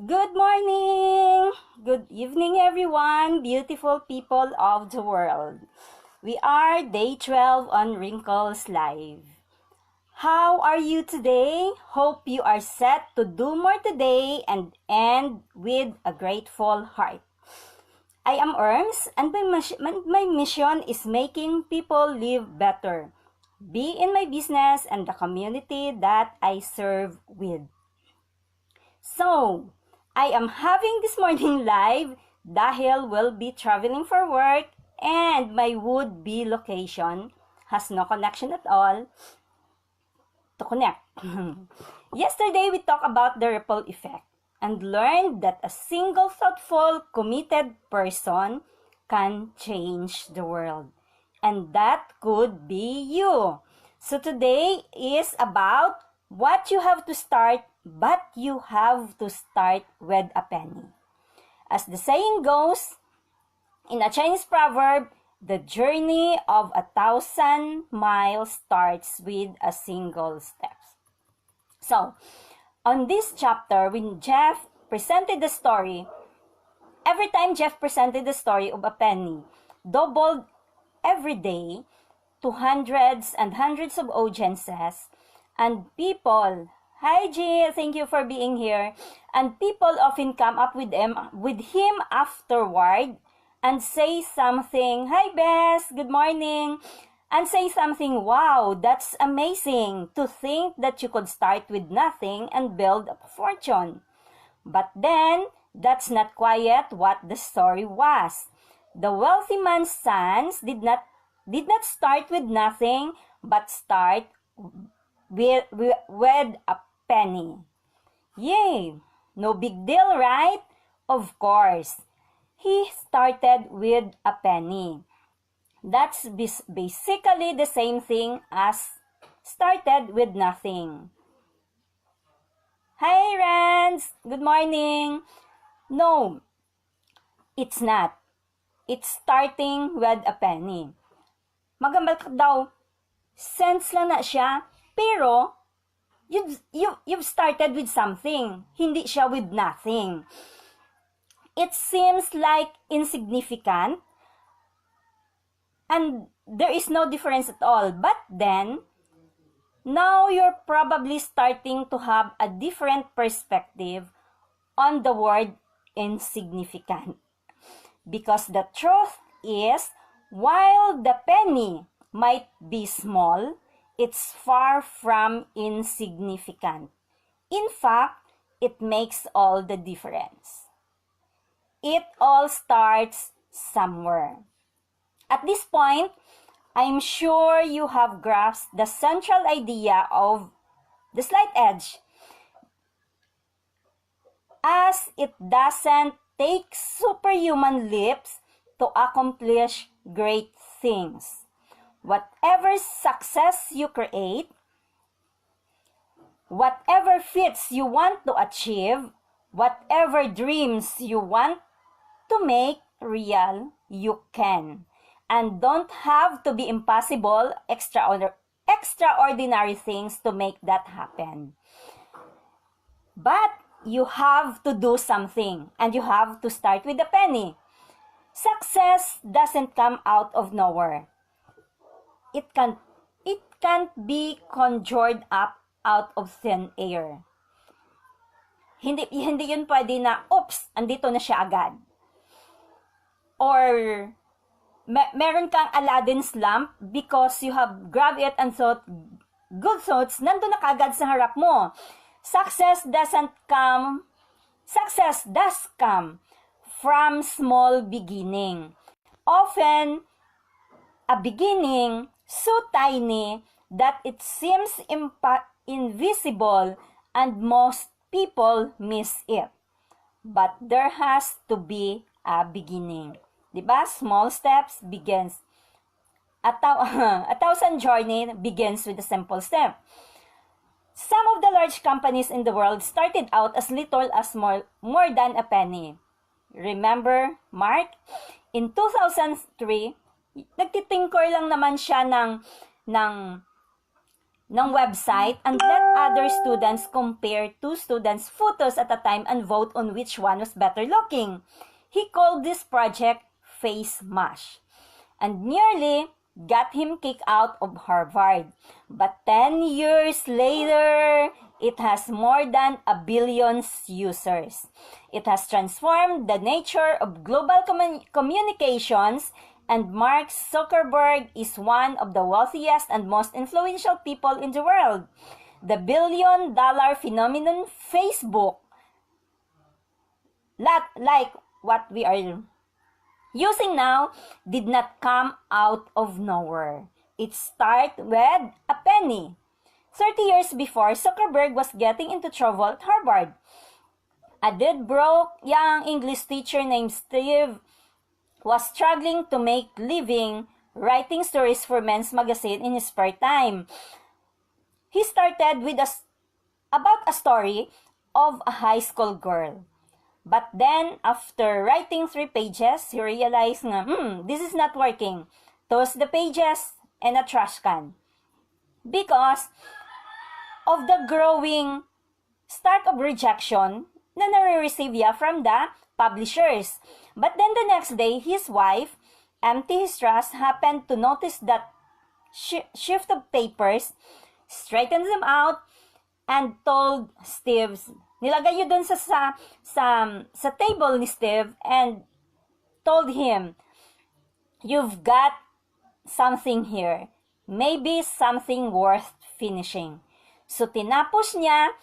Good morning! Good evening, everyone, beautiful people of the world. We are day 12 on Wrinkles Live. How are you today? Hope you are set to do more today and end with a grateful heart. I am Erms, and my mission is making people live better, be in my business and the community that I serve with. So, I am having this morning live dahil will be traveling for work and my would-be location has no connection at all to connect. Yesterday, we talked about the ripple effect and learned that a single thoughtful, committed person can change the world. And that could be you. So today is about what you have to start, but you have to start with a penny. As the saying goes, in a Chinese proverb, the journey of 1,000 miles starts with a single step. So, on this chapter, when Jeff presented the story, every time Jeff presented the story of a penny, doubled every day to hundreds and hundreds of audiences, and people, hi G, thank you for being here, and people often come up with him afterward and say something, hi Bess, good morning, and say something, wow, that's amazing to think that you could start with nothing and build a fortune. But then, that's not quite what the story was. The wealthy man's sons did not start with nothing, but start with a penny. Yay! No big deal, right? Of course. He started with a penny. That's basically the same thing as started with nothing. Hi, Rans! Good morning! No, it's not. It's starting with a penny. Magambal ka daw, sense lang na siya, pero you've started with something. Hindi siya with nothing. It seems like insignificant, and there is no difference at all. But then, now you're probably starting to have a different perspective on the word insignificant. Because the truth is, while the penny might be small, it's far from insignificant. In fact, it makes all the difference. It all starts somewhere. At this point, I'm sure you have grasped the central idea of the slight edge, as it doesn't take superhuman leaps to accomplish great things. Whatever success you create, whatever feats you want to achieve, whatever dreams you want to make real, you can. And don't have to be impossible, extraordinary things to make that happen. But you have to do something, and you have to start with a penny. Success doesn't come out of nowhere. It can't be conjured up out of thin air. Hindi yun pwede na, oops, andito na siya agad. Or meron kang Aladdin's lamp because you have grabbed it and thought, good thoughts, nandun na kagad sa harap mo. Success does come from small beginning. Often, a beginning so tiny that it seems invisible and most people miss it. But there has to be a beginning. Diba? Small steps begins. A thousand journey begins with a simple step. Some of the large companies in the world started out as little as more than a penny. Remember, Mark? In 2003, nagtitinker lang naman siya ng ng website and let other students compare two students' photos at a time and vote on which one was better looking. He called this project Face Mash and nearly got him kicked out of Harvard. But 10 years later, it has more than 1 billion users. It has transformed the nature of global communications, and Mark Zuckerberg is one of the wealthiest and most influential people in the world. The billion-dollar phenomenon Facebook, like what we are using now, did not come out of nowhere. It started with a penny. 30 years before, Zuckerberg was getting into trouble at Harvard. A dead broke young English teacher named Steve was struggling to make living writing stories for Men's Magazine in his spare time. He started with about a story of a high school girl. But then, after writing 3 pages, he realized na, this is not working. Toss the pages and a trash can. Because of the growing start of rejection na nare-receive niya from the publishers. But then the next day, his wife, empty his trash, happened to notice that shift of papers, straightened them out, and told Steve, nilagay yun dun sa table ni Steve and told him, you've got something here. Maybe something worth finishing. So tinapos niya,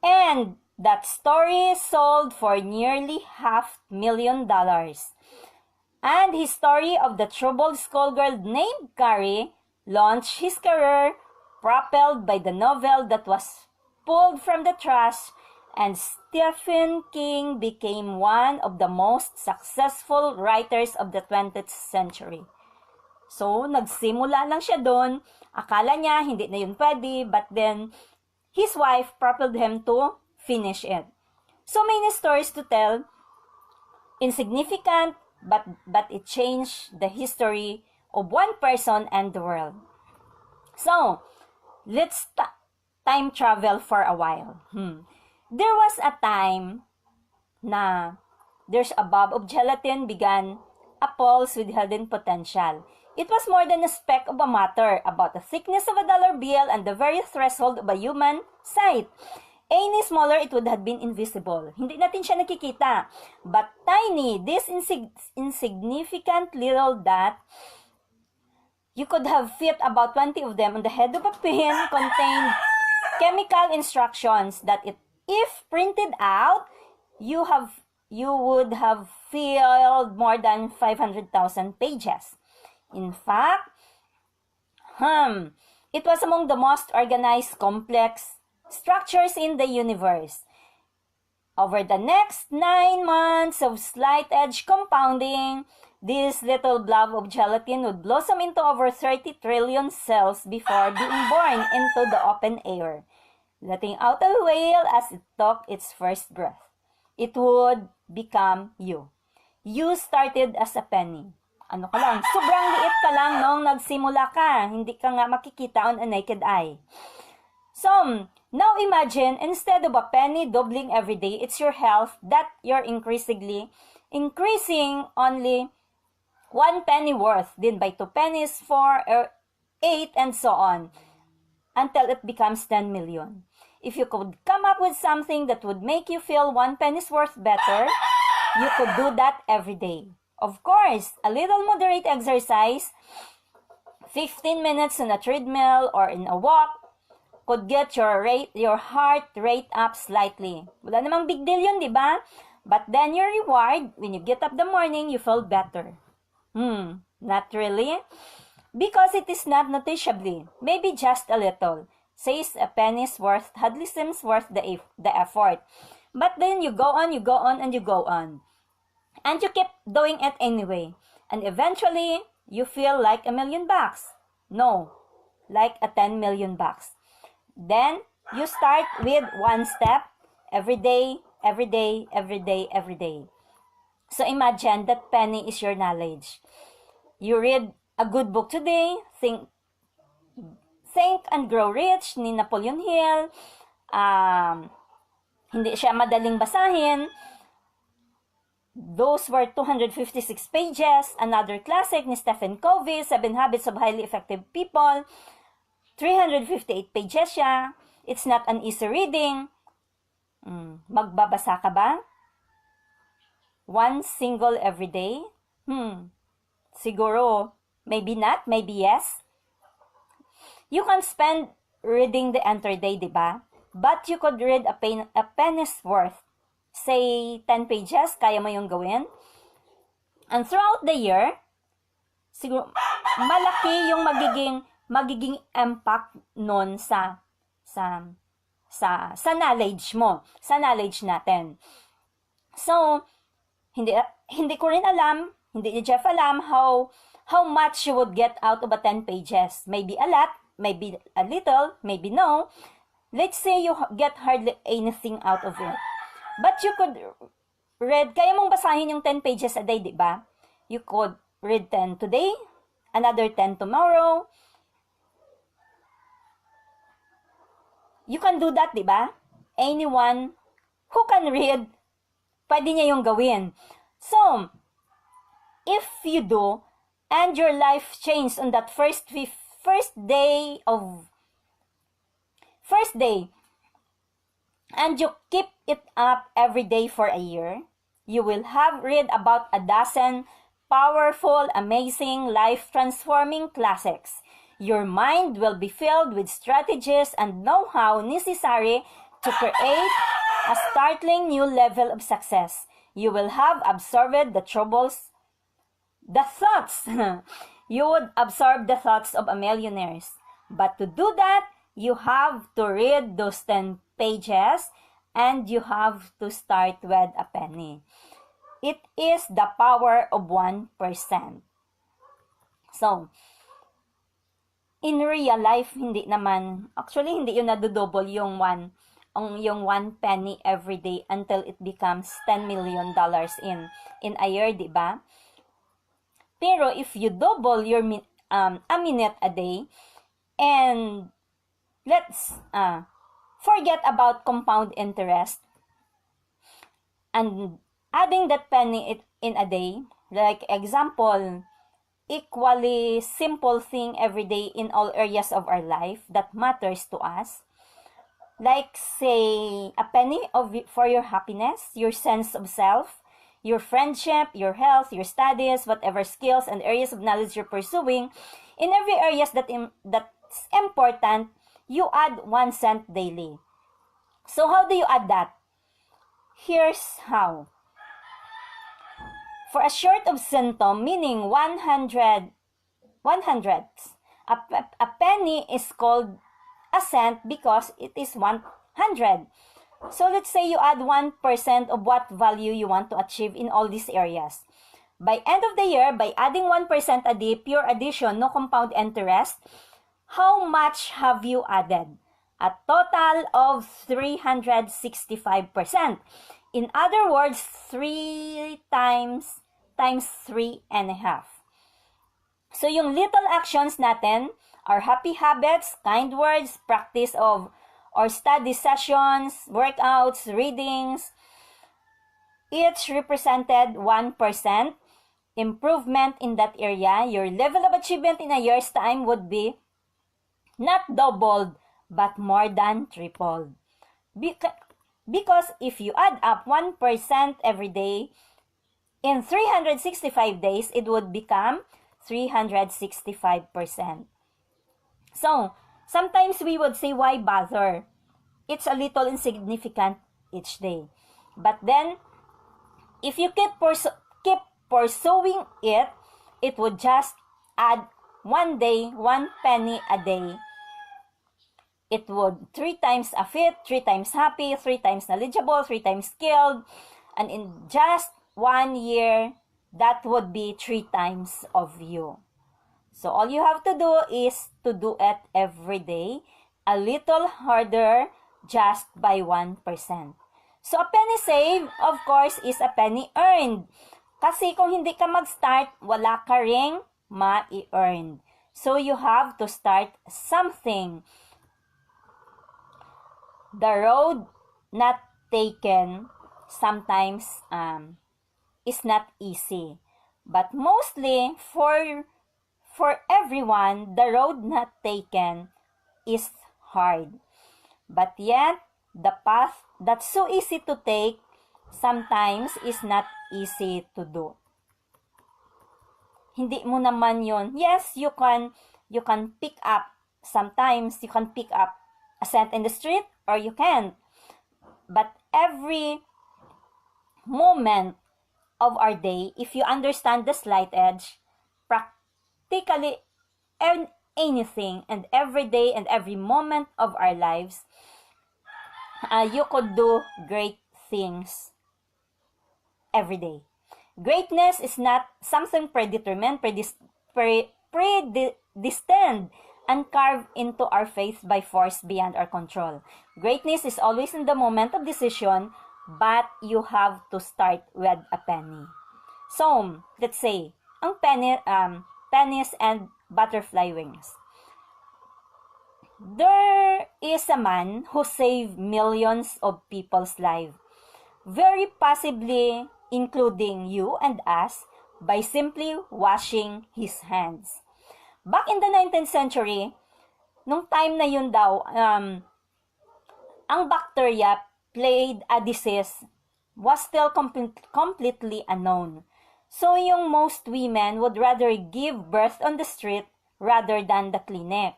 and that story sold for nearly $500,000. And his story of the troubled schoolgirl named Carrie launched his career, propelled by the novel that was pulled from the trash, and Stephen King became one of the most successful writers of the 20th century. So, nagsimula lang siya doon. Akala niya hindi na yun pwede, but then his wife propelled him to finish it. So many stories to tell, insignificant, but it changed the history of one person and the world. So, let's time travel for a while. There was a time na there's a blob of gelatin began a pulse with hidden potential. It was more than a speck of a matter, about the thickness of a dollar bill and the very threshold of a human sight. Any smaller, it would have been invisible. Hindi natin siya nakikita. But tiny, this insignificant little dot, you could have fit about 20 of them on the head of a pin, contained chemical instructions that if printed out, you would have filled more than 500,000 pages. In fact, it was among the most organized, complex structures in the universe. Over the next 9 months of slight edge compounding, this little blob of gelatin would blossom into over 30 trillion cells before being born into the open air, letting out a wail as it took its first breath. It would become you. You started as a penny. Ano ka lang, sobrang liit ka lang nung nagsimula ka. Hindi ka nga makikita on a naked eye. So, now imagine, instead of a penny doubling every day, it's your health that you're increasing only 1 penny worth, then by 2 pennies, 4 or 8, and so on, until it becomes 10 million. If you could come up with something that would make you feel 1 penny's worth better, you could do that every day. Of course, a little moderate exercise, 15 minutes on a treadmill or in a walk, could get your heart rate up slightly. Wala namang big deal yun, di ba? But then your reward, when you get up the morning, you feel better. Not really. Because it is not noticeably, maybe just a little. Says a penny's worth hardly seems worth the effort. But then you go on, and you go on. And you keep doing it anyway. And eventually, you feel like $1 million. No, like a $10 million. Then, you start with 1 step every day. So imagine that penny is your knowledge. You read a good book today, Think and Grow Rich ni Napoleon Hill. Hindi siya madaling basahin. Those were 256 pages. Another classic ni Stephen Covey, 7 Habits of Highly Effective People. 358 pages siya. It's not an easy reading. Magbabasa ka ba? One single every day? Siguro, maybe not, maybe yes. You can spend reading the entire day, diba? But you could read a penny's worth. Say, 10 pages, kaya mo yung gawin. And throughout the year, siguro, malaki yung magiging impact nun sa knowledge mo, sa knowledge natin. So, hindi ko rin alam, hindi ni Jeff alam how much you would get out of a 10 pages. Maybe a lot, maybe a little, maybe no. Let's say you get hardly anything out of it. But you could read, kaya mong basahin yung 10 pages a day, di ba? You could read 10 today, another 10 tomorrow. You can do that, di ba? Anyone who can read, pwede niya yung gawin. So, if you do, and your life changed on that first day, and you keep it up every day for a year, you will have read about a dozen powerful, amazing, life-transforming classics. Your mind will be filled with strategies and know-how necessary to create a startling new level of success. You will have absorbed the thoughts. You would absorb the thoughts of a millionaire. But to do that, you have to read those 10 pages and you have to start with a penny. It is the power of 1%. So, in real life, hindi yun nadodouble yung 1 penny every day until it becomes $10 million in a year, di ba? Pero if you double your a minute a day, and let's forget about compound interest, and adding that penny in a day, like example, equally simple thing every day in all areas of our life that matters to us. Like say, a penny for your happiness, your sense of self, your friendship, your health, your studies, whatever skills and areas of knowledge you're pursuing. In every areas that's important, you add 1 cent daily. So how do you add that? Here's how. For a short of centum, meaning 100 hundredths, a penny is called a cent because it is 100. So let's say you add 1% of what value you want to achieve in all these areas. By end of the year, by adding 1% a day, pure addition, no compound interest, how much have you added? A total of 365%. In other words, 3 times 3.5. So yung little actions natin are happy habits, kind words, practice of or study sessions, workouts, readings. Each represented 1% improvement in that area. Your level of achievement in a year's time would be not doubled, but more than tripled. Because if you add up 1% every day, in 365 days, it would become 365%. So, sometimes we would say, why bother? It's a little insignificant each day. But then, if you keep pursuing it, it would just add 1 day, 1 penny a day. It would 3 times a fit, 3 times happy, 3 times knowledgeable, 3 times skilled. And in just 1 year, that would be 3 times of you. So all you have to do is to do it every day, a little harder, just by 1%. So a penny saved, of course, is a penny earned. Kasi kung hindi ka mag-start, wala ka ring ma-earn. So you have to start something. The road not taken sometimes is not easy. But mostly for everyone, the road not taken is hard. But yet, the path that's so easy to take sometimes is not easy to do. Hindi mo naman yon. Yes, you can pick up. Sometimes you can pick up a cent in the street or you can't. But every moment of our day, if you understand the slight edge, practically anything and every day and every moment of our lives, you could do great things every day. Greatness is not something predetermined, predestined, and carved into our faith by force beyond our control. Greatness is always in the moment of decision, but you have to start with a penny. So, let's say, ang pennies and butterfly wings. There is a man who saved millions of people's lives, very possibly including you and us, by simply washing his hands. Back in the 19th century, nung time na yun daw, ang bacteria plague a disease was still completely unknown. So yung most women would rather give birth on the street rather than the clinic.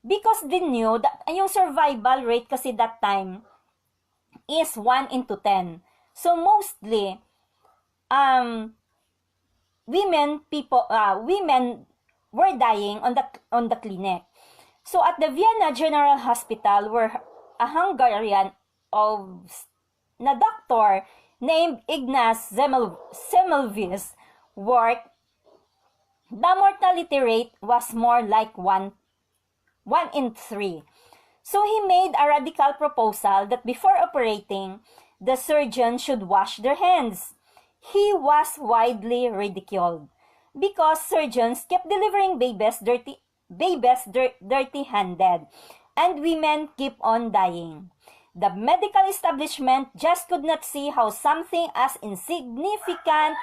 Because they knew that yung survival rate kasi that time is 1 into 10. So mostly, women were dying on the clinic. So at the Vienna General Hospital, where a Hungarian na doctor named Ignaz Semmelweis worked, the mortality rate was more like 1 in 3. So he made a radical proposal that before operating, the surgeon should wash their hands. He was widely ridiculed because surgeons kept delivering babies dirty-handed, and women keep on dying. The medical establishment just could not see how something as insignificant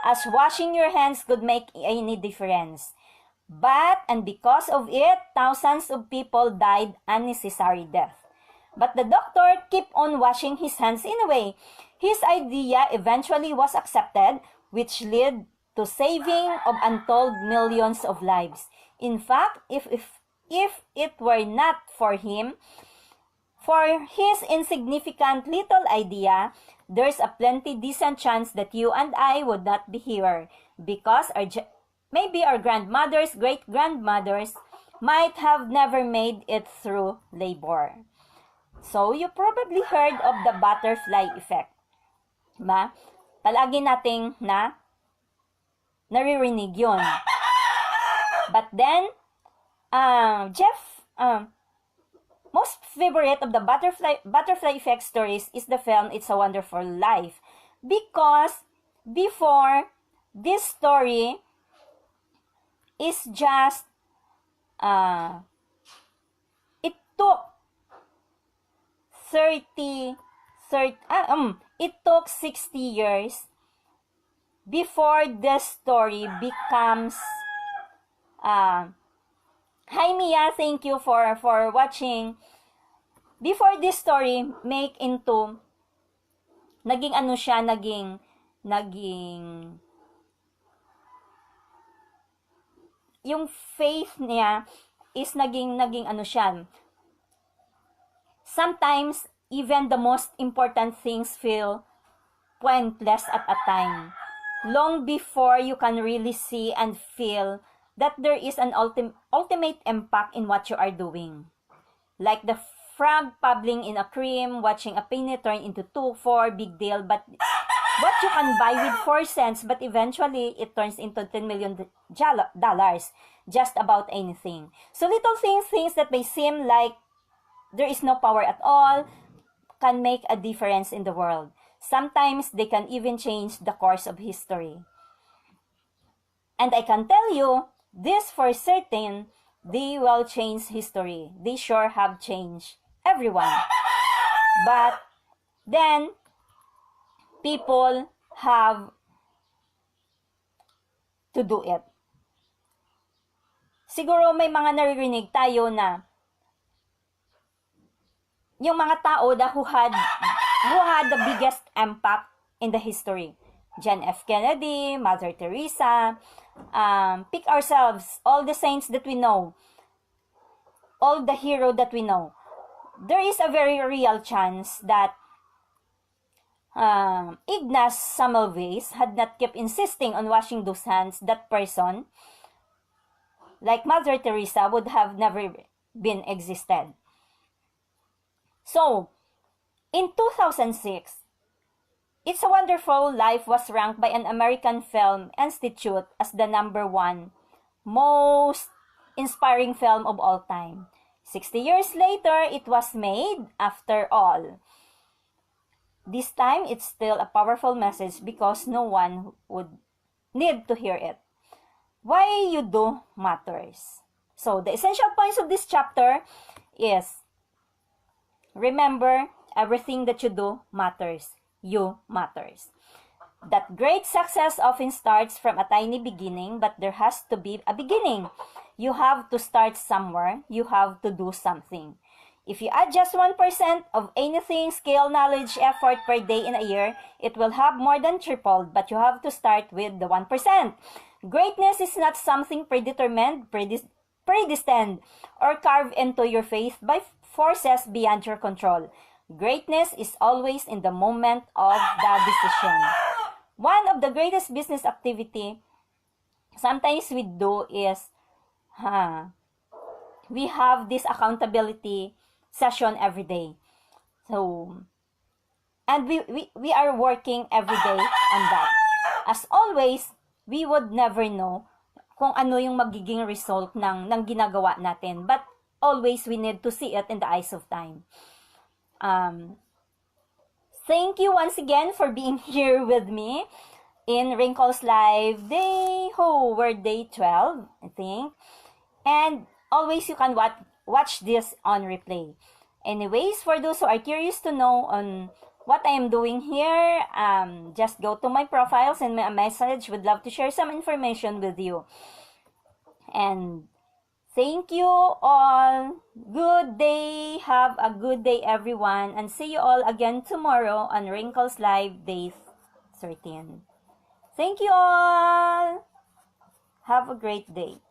as washing your hands could make any difference. And because of it, thousands of people died unnecessary death. But the doctor kept on washing his hands anyway. His idea eventually was accepted, which led to saving of untold millions of lives. In fact, if it were not for him, for his insignificant little idea, there's a plenty decent chance that you and I would not be here, because maybe our grandmothers, great-grandmothers might have never made it through labor. So, you probably heard of the butterfly effect. Diba? Palagi nating naririnig yun. But then, most favorite of the butterfly effect stories is the film It's a Wonderful Life. Because before, this story is just, it took 60 years before the story becomes, hi Mia, thank you for watching. Before this story make into, naging yung faith niya is naging sometimes even the most important things feel pointless at a time, long before you can really see and feel that there is an ultimate impact in what you are doing. Like the frog paddling in a cream, watching a penny turn into 4 big deal, but what you can buy with 4 cents, but eventually it turns into $10 million, just about anything. So little things that may seem like there is no power at all can make a difference in the world. Sometimes they can even change the course of history. And I can tell you This for certain, they will change history. They sure have changed everyone. But then, people have to do it. Siguro may mga naririnig tayo na yung mga tao who had the biggest impact in the history. John F. Kennedy, Mother Teresa, pick ourselves, all the saints that we know, all the hero that we know. There is a very real chance that Ignaz Semmelweis had not kept insisting on washing those hands, that person, like Mother Teresa, would have never been existed. So, in 2006, It's a Wonderful Life was ranked by an American Film Institute as the #1 most inspiring film of all time. 60 years later, it was made after all. This time, it's still a powerful message because no one would need to hear it. Why you do matters. So, the essential points of this chapter is, remember, everything that you do matters. You matters. That great success often starts from a tiny beginning, but there has to be a beginning. You have to start somewhere. You have to do something. If you add just 1% of anything, skill, knowledge, effort per day in a year, it will have more than tripled, but you have to start with the 1%. Greatness is not something predetermined, predestined, or carved into your faith by forces beyond your control. Greatness is always in the moment of the decision. One of the greatest business activity sometimes we do is, we have this accountability session every day. So, and we are working every day on that. As always, we would never know kung ano yung magiging result ng ginagawa natin. But always we need to see it in the eyes of time. Thank you once again for being here with me in Wrinkles Live day 12, I think. And always you can watch this on replay. Anyways, for those who are curious to know on what I am doing here, just go to my profile, send me a message. Would love to share some information with you. And thank you all. Good day. Have a good day, everyone. And see you all again tomorrow on Wrinkles Live day 13. Thank you all. Have a great day.